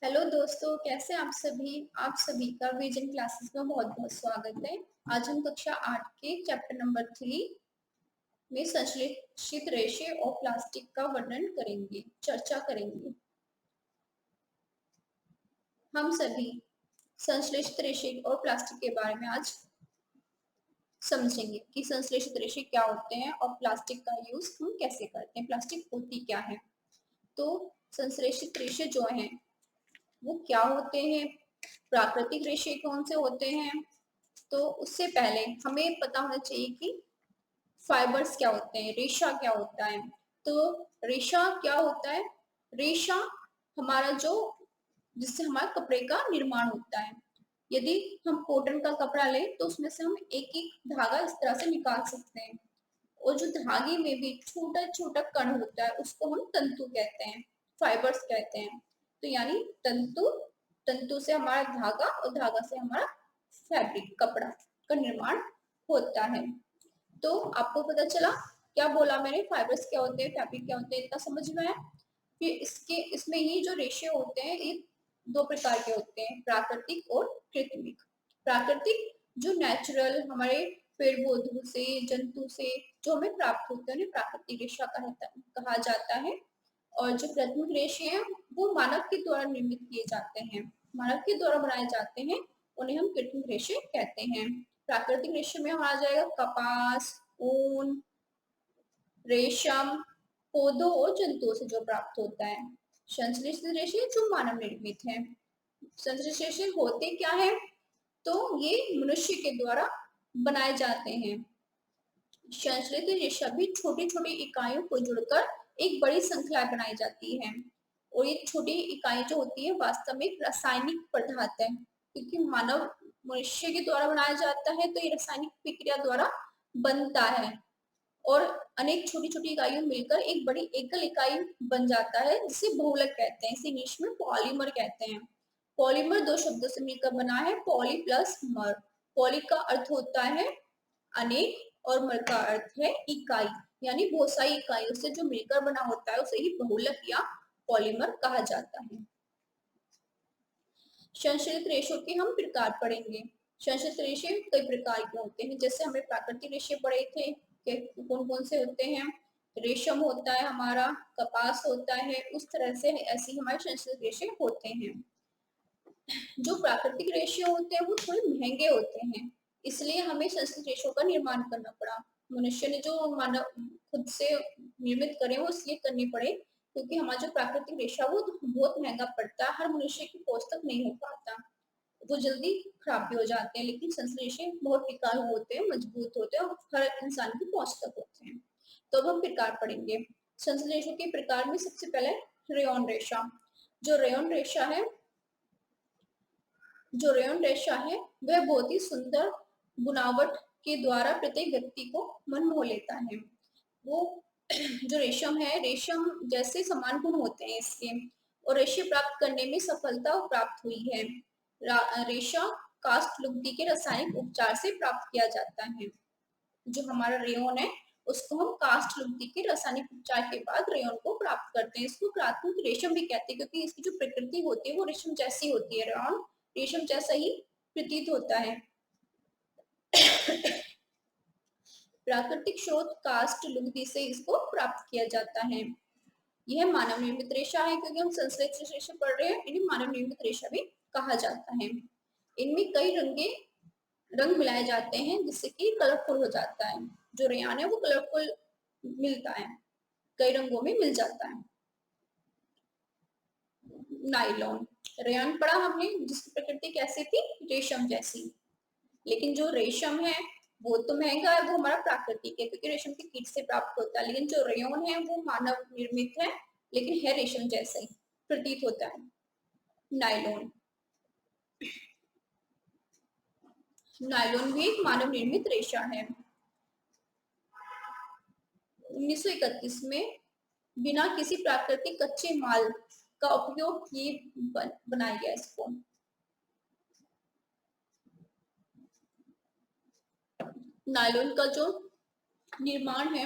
Hello दोस्तों, कैसे आप सभी का विजन क्लासेस में बहुत बहुत स्वागत है। आज हम कक्षा 8 के चैप्टर नंबर 3 में संश्लेषित रेशे और प्लास्टिक का वर्णन करेंगे, चर्चा करेंगे। हम सभी संश्लेषित रेशे और प्लास्टिक के बारे में आज समझेंगे कि संश्लेषित रेशे क्या होते हैं और प्लास्टिक का यूज हम कैसे करते हैं, प्लास्टिक होती क्या है। तो संश्लेषित रेशे जो हैं वो क्या होते हैं, प्राकृतिक रेशे कौन से होते हैं। तो उससे पहले हमें पता होना चाहिए कि फाइबर्स क्या होते हैं, रेशा क्या होता है। तो रेशा क्या होता है, रेशा हमारा जो जिससे हमारे कपड़े का निर्माण होता है। यदि हम कॉटन का कपड़ा लें तो उसमें से हम एक एक धागा इस तरह से निकाल सकते हैं, और जो धागे में भी छोटा छोटा कण होता है उसको हम तंतु कहते हैं, फाइबर्स कहते हैं। तो यानी तंतु, तंतु से हमारा धागा और धागा से हमारा फैब्रिक, कपड़ा का निर्माण होता है। तो आपको पता चला क्या बोला मैंने, फाइबर्स क्या होते हैं, फैब्रिक क्या होते हैं, इतना समझ में आया। फिर इसमें ही जो रेशे होते हैं ये दो प्रकार के होते हैं, प्राकृतिक और कृत्रिमिक। प्राकृतिक जो नेचुरल हमारे पेड़ पौधों से, जंतु से जो हमें प्राप्त होते हैं उन्हें प्राकृतिक रेशा कहा जाता है। और जो कृत्रिम रेशे हैं वो मानव के द्वारा निर्मित किए जाते हैं, मानव के द्वारा बनाए जाते हैं, उन्हें हम कृत्रिम रेशे कहते हैं। प्राकृतिक रेशे में आ जाएगा कपास, ऊन, रेशम, पौधों और जंतुओं से जो प्राप्त होता है। संश्लेषित रेशे जो मानव निर्मित है। संश्लेषित रेशे होते क्या है, तो ये मनुष्य के द्वारा बनाए जाते हैं। संश्लेषित रेशा भी छोटी छोटी इकाइयों को जुड़कर एक बड़ी श्रृंखला बनाई जाती है। और ये छोटी इकाई जो होती है वास्तव में एक रासायनिक पदार्थ है, क्योंकि मानव मनुष्य के द्वारा बनाया जाता है तो ये रासायनिक प्रक्रिया द्वारा बनता है। और अनेक छोटी छोटी इकाइयों मिलकर एक बड़ी एकल इकाई बन जाता है जिसे बहुलक कहते हैं, इसे इंग्लिश में पॉलीमर कहते हैं। पॉलीमर दो शब्दों से मिलकर बना है, पॉली प्लस मर। पॉली का अर्थ होता है अनेक और मर का अर्थ है इकाई, यानी बहुत सारी इकाइयों से जो मिलकर बना होता है उसे ही बहुलक या पॉलीमर कहा जाता है। संश्लेषित रेशों के हम प्रकार पढ़ेंगे। संश्लेषित रेशे कई प्रकार के होते हैं, जैसे हमें प्राकृतिक रेशे पढ़े थे कि कौन कौन से होते हैं, रेशम होता है हमारा, कपास होता है, उस तरह से ऐसे हमारे संश्लेषित रेशे होते हैं। जो प्राकृतिक रेशे होते हैं वो थोड़े महंगे होते हैं, इसलिए हमें संश्लेषित रेशों का निर्माण करना पड़ा। मनुष्य ने जो मानव खुद से निर्मित करे वो इसलिए करने पड़े क्योंकि हमारा जो प्राकृतिक रेशा वो बहुत महंगा पड़ता है, हर मनुष्य की पहुंच तक नहीं हो पाता, वो जल्दी खराब भी हो जाते हैं। लेकिन संश्लेषित रेशे बहुत टिकाऊ होते हैं, मजबूत होते हैं और हर इंसान की पहुंच तक होते हैं। तो अब हम प्रकार पढ़ेंगे। संश्लेषित रेशों के प्रकार में सबसे पहले रेयॉन रेशा। जो रेयॉन रेशा है, जो रेयॉन रेशा है वह बहुत ही सुंदर बुनावट के द्वारा प्रत्येक व्यक्ति को मन मोह लेता है। वो जो रेशम है, रेशम जैसे समान गुण होते हैं इसके, और रेशे प्राप्त करने में सफलता प्राप्त हुई है। रेशा कास्ट लुगदी के रासायनिक उपचार से प्राप्त किया जाता है। जो हमारा रेयॉन है उसको हम कास्ट लुगदी के रासायनिक उपचार के बाद रेयॉन को प्राप्त करते हैं। इसको प्राथमिक रेशम भी कहते हैं क्योंकि इसकी जो प्रकृति होती है वो रेशम जैसी होती है, रेयॉन रेशम जैसा ही प्रतीत होता है। प्राकृतिक स्रोत कास्ट लुगदी से इसको प्राप्त किया जाता है। यह मानव निर्मित रेशा है, क्योंकि हम संश्लेषित रेशा पढ़ रहे हैं, इन्हें मानव निर्मित रेशा भी कहा जाता है। इनमें कई रंग मिलाए जाते हैं जिससे कि कलरफुल हो जाता है। जो रेयान है वो कलरफुल मिलता है, कई रंगों में मिल जाता है। नायलॉन रेयान पढ़ा हमने जिसकी प्रकृति कैसी थी, रेशम जैसी। लेकिन जो रेशम है वो तो महंगा है, वो हमारा प्राकृतिक है क्योंकि रेशम के कीट से प्राप्त होता है। लेकिन जो रेयॉन है वो मानव निर्मित है, लेकिन है रेशम जैसा ही प्रतीत होता है। नायलॉन, नायलॉन भी एक मानव निर्मित रेशा है। 1931 में बिना किसी प्राकृतिक कच्चे माल का उपयोग किए बनाया गया इसको। नायलॉन का जो निर्माण है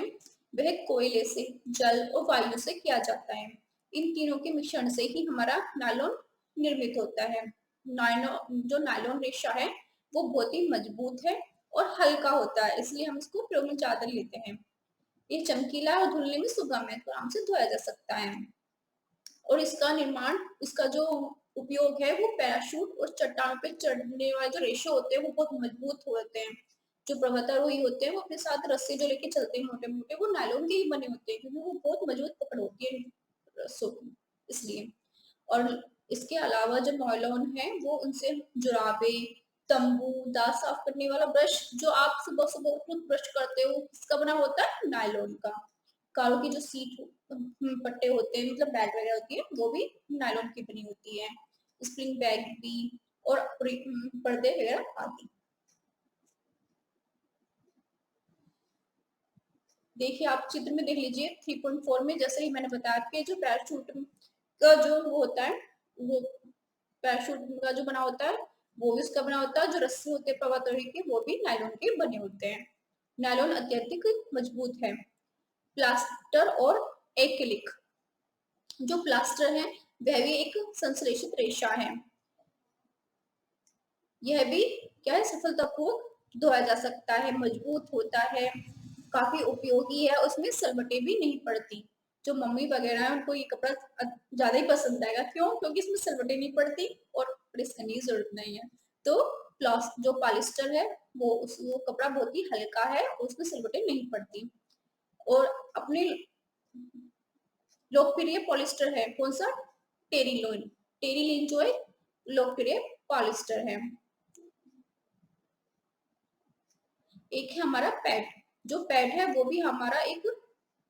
वह कोयले से, जल और वायु से किया जाता है। इन तीनों के मिश्रण से ही हमारा नायलॉन निर्मित होता है। जो नायलॉन रेशा है वो बहुत ही मजबूत है और हल्का होता है, इसलिए हम इसको प्रयोग में ज्यादा लेते हैं। ये चमकीला और धुलने में सुगम है, तो आराम से धोया जा सकता है। और इसका निर्माण, इसका जो उपयोग है वो पैराशूट और चट्टानों पे चढ़ने वाले जो रेशे होते हैं वो बहुत मजबूत होते हैं। जो पर्वतारोही होते हैं वो अपने साथ रस्से जो लेके चलते हैं मोटे मोटे, वो नायलॉन के ही बने होते हैं, क्योंकि वो बहुत मजबूत पकड़ होती है रस्सों की, इसलिए। और इसके अलावा जो नायलॉन है वो उनसे जुराबे, तंबू, दांत साफ करने वाला ब्रश, जो आप सुबह सुबह खुद ब्रश करते हो, किसका बना होता है? नायलॉन का। कारों की जो सीट पट्टे होते हैं, मतलब बैग वगैरह होती है, वो भी नायलॉन की बनी होती है। स्प्रिंग बैग भी, और पर्दे वगैरह आदि। देखिए आप चित्र में देख लीजिए 3.4 में, जैसे ही मैंने बताया कि जो पैराशूट का जो वो होता है, वो पैराशूट का जो बना होता है वो भी उसका बना होता है। जो रस्सी होते हैं पर्वतारोही के वो भी नायलॉन के बने होते हैं। नायलॉन अत्यधिक मजबूत है। प्लास्टर और एक्रिलिक, जो प्लास्टर है वह भी एक संश्लेषित रेशा है। यह भी क्या है, सफलतापूर्वक धोया जा सकता है, मजबूत होता है, काफी उपयोगी है, उसमें सलवटें भी नहीं पड़ती। जो मम्मी वगैरह है उनको ये कपड़ा ज्यादा ही पसंद आएगा, क्यों? क्योंकि इसमें सलवटें नहीं पड़ती और प्रेस करने की जरूरत नहीं है। तो जो पॉलिस्टर है वो कपड़ा बहुत ही हल्का है और उसमें सलवटें नहीं पड़ती। और अपने लोकप्रिय पॉलिस्टर है कौन सा? टेरिलोन। टेरिलीन जो है लोकप्रिय पॉलिस्टर है। एक है हमारा पैड। जो पैड है वो भी हमारा एक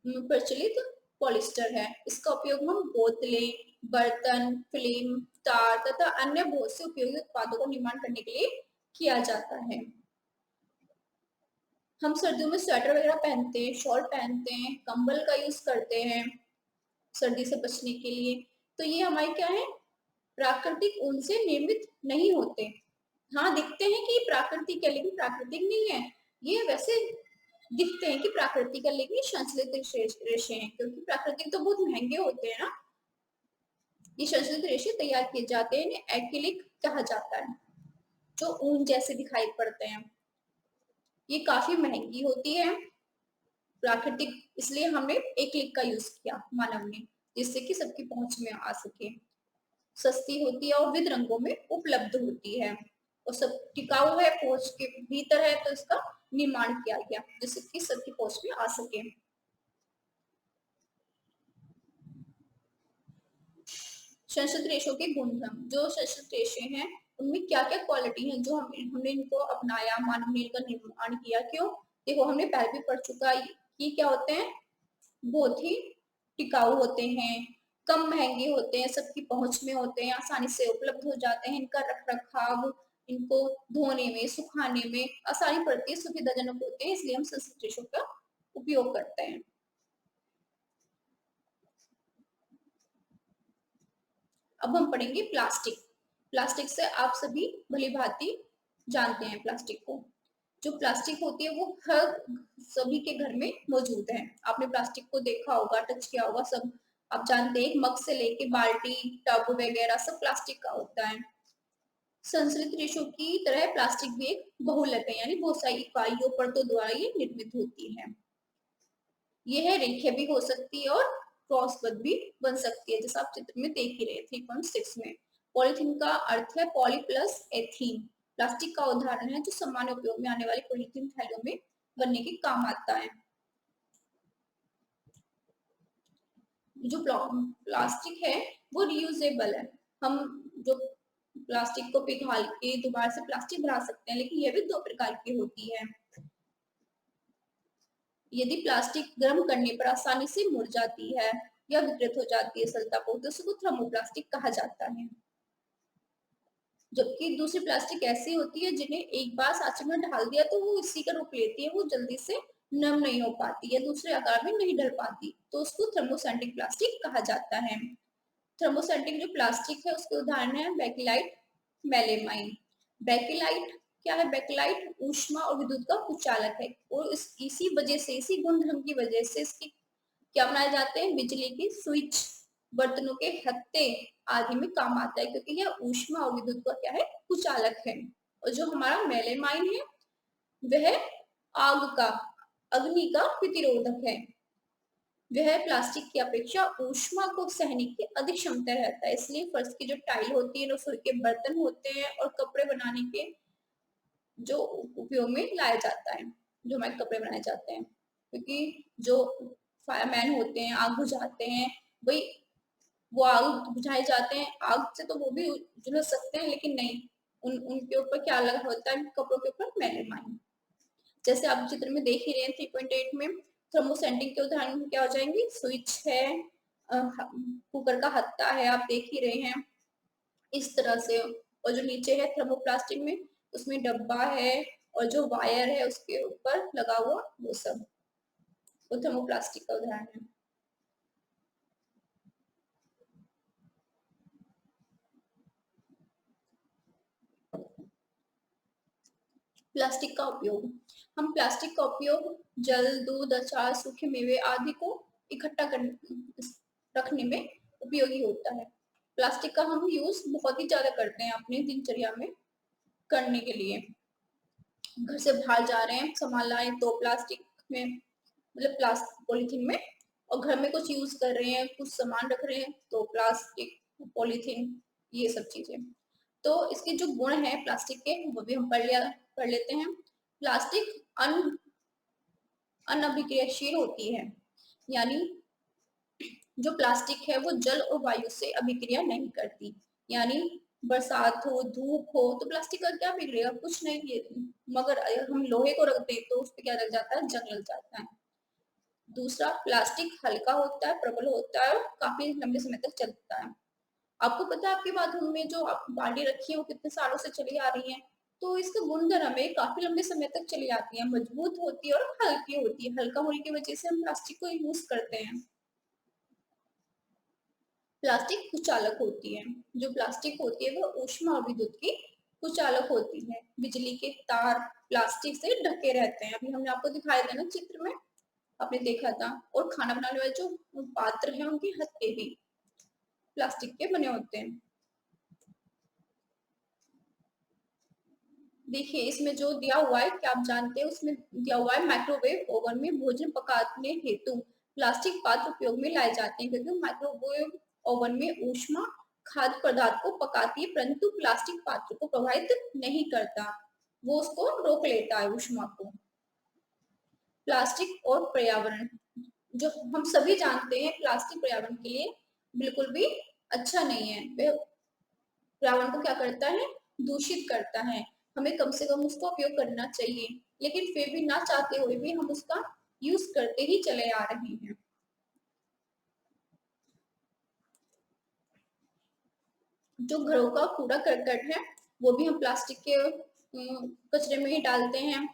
प्रचलित पॉलिस्टर है। इसका उपयोग हम बोतलें, बर्तन, फिल्म, तार तथा अन्य बहुत से उपयोगी उत्पादों का निर्माण करने के लिए किया जाता है। हम सर्दियों में स्वेटर वगैरह पहनते हैं, शॉल पहनते हैं, कंबल का यूज करते हैं सर्दी से बचने के लिए। तो ये हमारे क्या है, प्राकृतिक ऊन से निर्मित नहीं होते। हाँ दिखते हैं कि प्राकृतिक है, लेकिन प्राकृतिक नहीं है। ये वैसे दिखते हैं कि प्राकृतिक है, लेकिन संश्लेषित रेशे हैं, क्योंकि प्राकृतिक तो बहुत महंगे होते हैं ना। ये संश्लेषित रेशे तैयार किए जाते हैं, इन्हें एक्रिलिक कहा जाता है, जो ऊन जैसे दिखाई पड़ते हैं। ये काफी महंगी होती है प्राकृतिक, इसलिए हमने एक्रिलिक का यूज किया मानव ने, जिससे कि सबकी पहुंच में आ सके। सस्ती होती है और विविध रंगों में उपलब्ध होती है, और सब टिकाऊ है, पहुंच के भीतर है, तो इसका निर्माण किया गया जिससे कि सबकी पहुंच में आ सके। संस्कृत रेशों के गुणधर्म। जो संस्कृत रेशे हैं उनमें क्या क्या क्वालिटी है, जो हमने इनको अपनाया, मानव ने इनका निर्माण किया। क्यों? देखो हमने पहले भी पढ़ चुका कि क्या होते हैं, बहुत ही टिकाऊ होते हैं, कम महंगे होते हैं, सबकी पहुंच में होते हैं, आसानी से उपलब्ध हो जाते हैं, इनका रख रखाव, इनको धोने में, सुखाने में आसानी पड़ती है, सुविधाजनक होते हैं, इसलिए हम संस्कृत रेशों का उपयोग करते हैं। अब हम पढ़ेंगे प्लास्टिक। प्लास्टिक से आप सभी भली भांति जानते हैं प्लास्टिक को। जो प्लास्टिक होती है वो हर सभी के घर में मौजूद है। आपने प्लास्टिक को देखा होगा, टच किया होगा, सब आप जानते हैं। मग से लेके बाल्टी, टब वगैरह सब प्लास्टिक का होता है। संश्लेषित रेशों की तरह प्लास्टिक भी एक बहुलक है, यानी बहुत सारी इकाइयों परतों द्वारा ये निर्मित होती है। यह रेखीय भी हो सकती है और क्रॉसबद्ध भी बन सकती है, जैसा आप चित्र में देख ही रहे 3.6 में। पॉलीथीन का अर्थ है पॉली प्लस एथीन। प्लास्टिक का उदाहरण है जो सामान्य उपयोग में आने वाली पॉलीथीन थैलियों में बनने के काम आता है। जो प्लास्टिक है वो रियूजेबल है। हम जो प्लास्टिक को पिघाल के दोबारा से प्लास्टिक बना सकते हैं, लेकिन यह भी दो प्रकार की होती है। यदि प्लास्टिक गर्म करने पर आसानी से मुड़ जाती है या विकृत हो जाती है सलतापूर्वक, तो उसको थर्मोप्लास्टिक कहा जाता है। जबकि दूसरी प्लास्टिक ऐसी होती है जिन्हें एक बार सांचे में डाल दिया तो वो इसी का रूप लेती है, वो जल्दी से नम नहीं हो पाती है, दूसरे आकार में नहीं ढल पाती, तो उसको थर्मोसेंटिक प्लास्टिक कहा जाता है। थर्मोसेंटिक जो प्लास्टिक है उसके उदाहरण है बेकिलाइट, मेलेमाइन। बेकिलाइट क्या है? बेकिलाइट ऊष्मा और विद्युत का कुचालक है, और इसी वजह से, इसी गुणधर्म की वजह से इसकी क्या बनाए जाते हैं? बिजली की स्विच, बर्तनों के हत्थे आदि में काम आता है, क्योंकि यह ऊष्मा और विद्युत का क्या है, कुचालक है। और जो हमारा मेलेमाइन है वह आग का अग्नि का प्रतिरोधक है। वह प्लास्टिक की अपेक्षा ऊष्मा को सहने की अधिक क्षमता रहता है, इसलिए फर्श की जो टाइल होती है, रसोई के बर्तन होते हैं और कपड़े बनाने के जो उपयोग में लाया जाता है, जो हमारे कपड़े बनाए जाते हैं, क्योंकि जो फायरमैन होते हैं, आग बुझाते हैं, वही वो आग बुझाए जाते हैं। आग से तो वो भी झुलस सकते हैं, लेकिन नहीं, उनके ऊपर क्या लगा होता है, कपड़ों के ऊपर मेलामाइन। जैसे आप चित्र में देख ही रहे हैं 3.8 में थर्मोसेंटिंग के उदाहरण क्या हो जाएंगे, स्विच है, कुकर का हत्ता है, आप देख ही रहे हैं इस तरह से। और जो नीचे है थर्मोप्लास्टिक में, उसमें डब्बा है और जो वायर है उसके ऊपर लगा हुआ वो सब, वो थर्मोप्लास्टिक का उदाहरण है। प्लास्टिक का उपयोग, हम प्लास्टिक का उपयोग जल, दूध, अचार, सूखे मेवे आदि को इकट्ठा कर रखने में उपयोगी होता है। प्लास्टिक का हम यूज बहुत ही ज्यादा करते हैं अपनी दिनचर्या में करने के लिए। घर से बाहर जा रहे हैं, सामान लाए तो प्लास्टिक में, मतलब प्लास्टिक पॉलीथीन में, और घर में कुछ यूज कर रहे हैं, कुछ सामान रख रहे हैं तो प्लास्टिक पॉलीथीन, ये सब चीजें। तो इसके जो गुण है प्लास्टिक के वो भी हम पढ़ लेते हैं। प्लास्टिक अनअभिक्रियाशील होती है, यानी जो प्लास्टिक है वो जल और वायु से अभिक्रिया नहीं करती। यानी बरसात हो, धूप हो, तो प्लास्टिक का क्या बिगड़ेगा, कुछ नहीं है। मगर अगर हम लोहे को रख दें तो उस पर क्या लग जाता है, जंग लग जाता है। दूसरा, प्लास्टिक हल्का होता है, प्रबल होता है और काफी लंबे समय तक चलता है। आपको पता है आपके बाथरूम में जो आप बाल्टी रखी है वो कितने सालों से चली आ रही है, तो इसका गुणधर्म है काफी लंबे समय तक चली आती है, मजबूत होती है और हल्की होती है। हल्का होने की वजह से हम प्लास्टिक को यूज करते हैं। प्लास्टिक कुचालक होती है, जो प्लास्टिक होती है वो ऊष्मा और विद्युत की कुचालक होती है। बिजली के तार प्लास्टिक से ढके रहते हैं, अभी हमने आपको दिखाया था ना चित्र में, आपने देखा था। और खाना बनाने वाले जो पात्र हैं उनके हत्थे भी प्लास्टिक के बने होते हैं। देखिए इसमें जो दिया हुआ है, क्या आप जानते हैं, उसमें दिया हुआ है माइक्रोवेव ओवन में भोजन पकाने हेतु प्लास्टिक पात्र उपयोग में लाए जाते हैं, क्योंकि माइक्रोवेव ओवन में ऊष्मा खाद्य पदार्थ को पकाती है, परंतु प्लास्टिक पात्र को प्रभावित नहीं करता, वो उसको रोक लेता है ऊष्मा को। प्लास्टिक और पर्यावरण, जो हम सभी जानते हैं प्लास्टिक पर्यावरण के लिए बिल्कुल भी अच्छा नहीं है। वह पर्यावरण को क्या करता है, दूषित करता है। हमें कम से कम उसका उपयोग करना चाहिए, लेकिन फिर भी ना चाहते हुए भी हम उसका यूज करते ही चले आ रहे हैं। जो घरों का कूड़ा करकट है वो भी हम प्लास्टिक के कचरे में ही डालते हैं,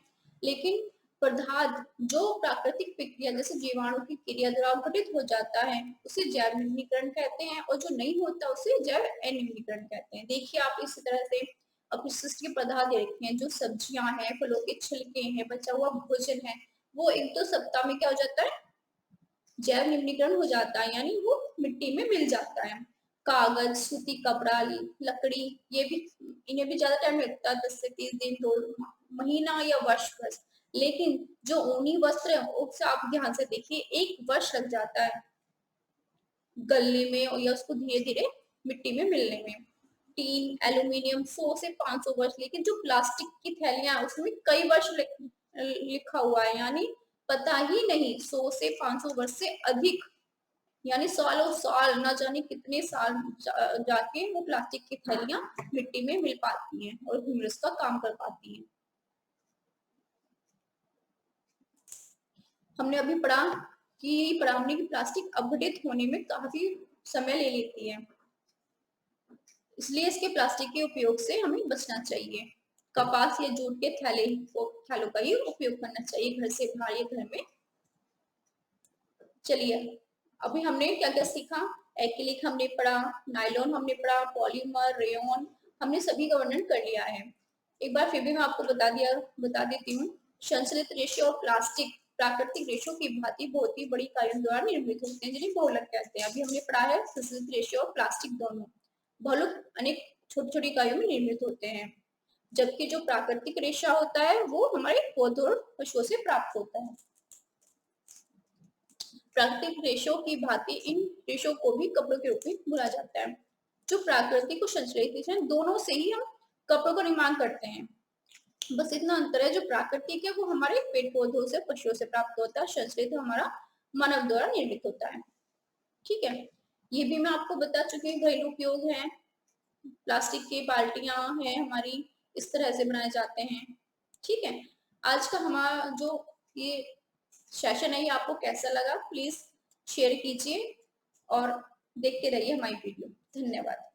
लेकिन पदार्थ जो प्राकृतिक प्रक्रिया जैसे जीवाणु की क्रिया द्वारा घटित हो जाता है उसे जैव निम्नीकरण कहते हैं, और जो नहीं होता उसे जैव अनिम्नीकरण कहते हैं। देखिए आप इसी तरह से अपशिष्ट के पदार्थ देखते हैं, जो सब्जियां हैं, फलों के छिलके हैं, बचा हुआ भोजन है, वो 1-2 सप्ताह में क्या हो जाता है, जैव निम्नीकरण हो जाता है, यानी वो मिट्टी में मिल जाता है। कागज, सूती कपड़ा, लकड़ी, ये भी, इन्हें भी ज्यादा टाइम लगता है, 10 से 30 दिन, 2 महीना या वर्ष भर। लेकिन जो ऊनी वस्त्र है उससे आप ध्यान से देखिए 1 वर्ष लग जाता है गलने में या उसको धीरे धीरे मिट्टी में मिलने में। टीन, एल्यूमिनियम 100 से 500 वर्ष, लेकिन जो प्लास्टिक की थैलियां उसमें कई वर्ष लिखा हुआ है, यानी पता ही नहीं, 100 से 500 वर्ष से अधिक, यानी सालों साल, ना जाने कितने साल जाके वो प्लास्टिक की थैलियां मिट्टी में मिल पाती हैं और ह्यूमस का काम कर पाती हैं। हमने अभी पढ़ा कि प्रारंभिक प्लास्टिक अपघटित होने में काफी समय ले लेती है, इसलिए इसके प्लास्टिक के उपयोग से हमें बचना चाहिए। कपास या जूट के थैलों का ही उपयोग करना चाहिए घर से बाहर या घर में। चलिए अभी हमने क्या क्या सीखा, एक्रिलिक हमने पढ़ा, नायलॉन हमने पढ़ा, पॉलीमर, रेयन, हमने सभी का वर्णन कर लिया है। एक बार फिर भी मैं आपको बता देती हूँ। संश्लित रेशे और प्लास्टिक प्राकृतिक रेशों की भांति बहुत ही बड़ी इकाइयों द्वारा निर्मित होते हैं, जिन्हें बहुलक कहते हैं। अभी हमने पढ़ा है संश्लित रेशे और प्लास्टिक दोनों। भल्लुक अनेक छोटी छोटी इकाइयों में निर्मित होते हैं, जबकि जो प्राकृतिक रेशा होता है वो हमारे पौधों और पशुओं से प्राप्त होता है। प्राकृतिक रेशों की भांति इन रेशों को भी कपड़ों के रूप में बुना जाता है। जो प्राकृतिक और संश्लेषित है, दोनों से ही हम कपड़ों का निर्माण करते हैं। बस इतना अंतर है, जो प्राकृतिक है वो हमारे पेड़ पौधों से पशुओं से प्राप्त होता है, संश्लेषित हमारा मानव द्वारा निर्मित होता है। ठीक है, ये भी मैं आपको बता चुकी हूँ घरेलू उपयोग है। प्लास्टिक की बाल्टियां हैं हमारी, इस तरह से बनाए जाते हैं। ठीक है, आज का हमारा जो ये सेशन है ये आपको कैसा लगा, प्लीज शेयर कीजिए और देखते रहिए हमारी वीडियो। धन्यवाद।